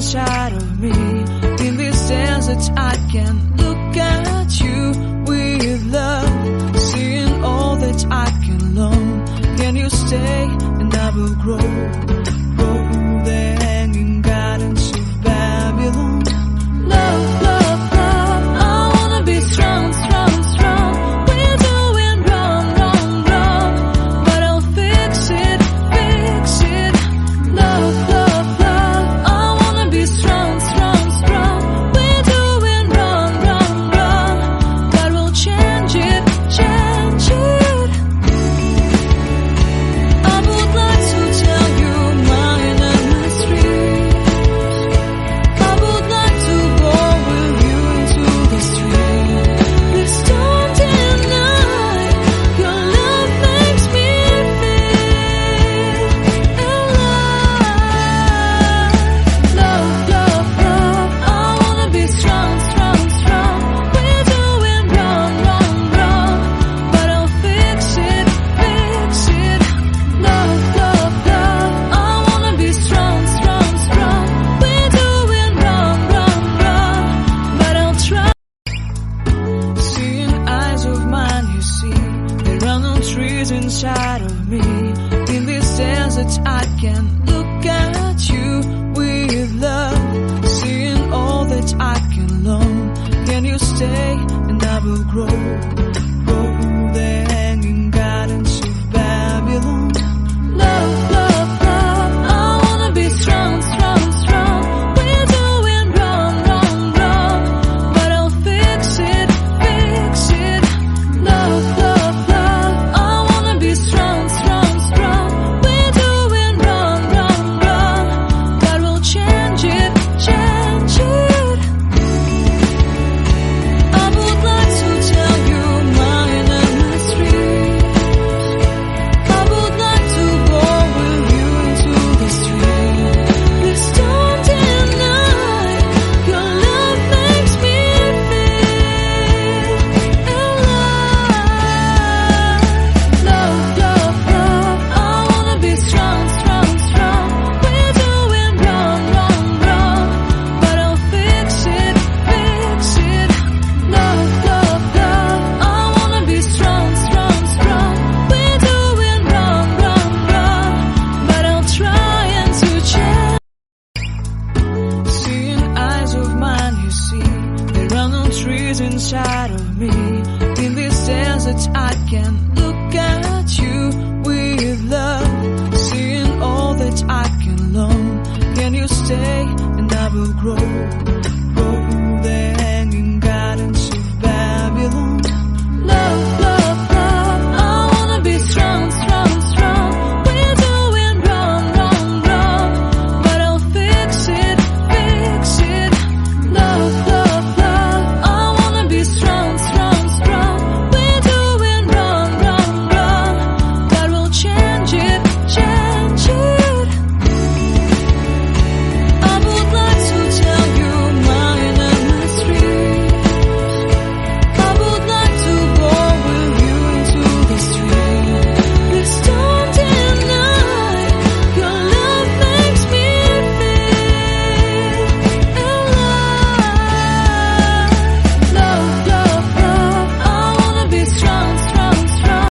inside of me, in this sense that I can look at you with love, seeing all that I can learn. Can you stay and I will grow the hanging gardens of Babylon. Love, love, love, I wanna be strong, strong, strong. We're doing wrong, wrong, wrong, but I'll fix it, fix it. Love, love, love, I wanna be strong, strong, strong. We're doing wrong, wrong, wrong, but we'll change it, change it. I would like to tell you my mysteries. I would like to go with you into the street. Please don't deny your love makes me feel alive. Love, love, love, I wanna be strong, strong, strong. We're doing wrong, wrong, wrong, but I'll fix it, fix it. Love, love, love, I wanna be strong, strong, strong. We're doing wrong, wrong, wrong, but I'll try. Seeing eyes of mine, you see, there are no trees inside of me, in this sense that I can look at you with love, seeing all that I can learn. Can you stay and I will grow the hanging gardens of Babylon. Love, love, love, I wanna be strong, strong, strong. We're doing wrong, wrong, wrong, but I'll fix it, fix it. Love, love, love, I wanna be strong, strong, strong. We're doing wrong, wrong, wrong, but we'll change it, change it. I would like to tell you my mysteries. I would like to go with you into the street. Please don't deny your love makes me feel alive. Love, love, love, I wanna be strong, strong, strong. We're doing wrong, wrong, wrong, but I'll fix it, fix it. Love, love, love, I wanna be strong, strong, strong. We're doing wrong, wrong, wrong, but I'll try and to change. Seeing eyes of mine, you see, there are no trees inside of me, in this sense that I can look at you with love, seeing all that I can learn. Can you stay and I will grow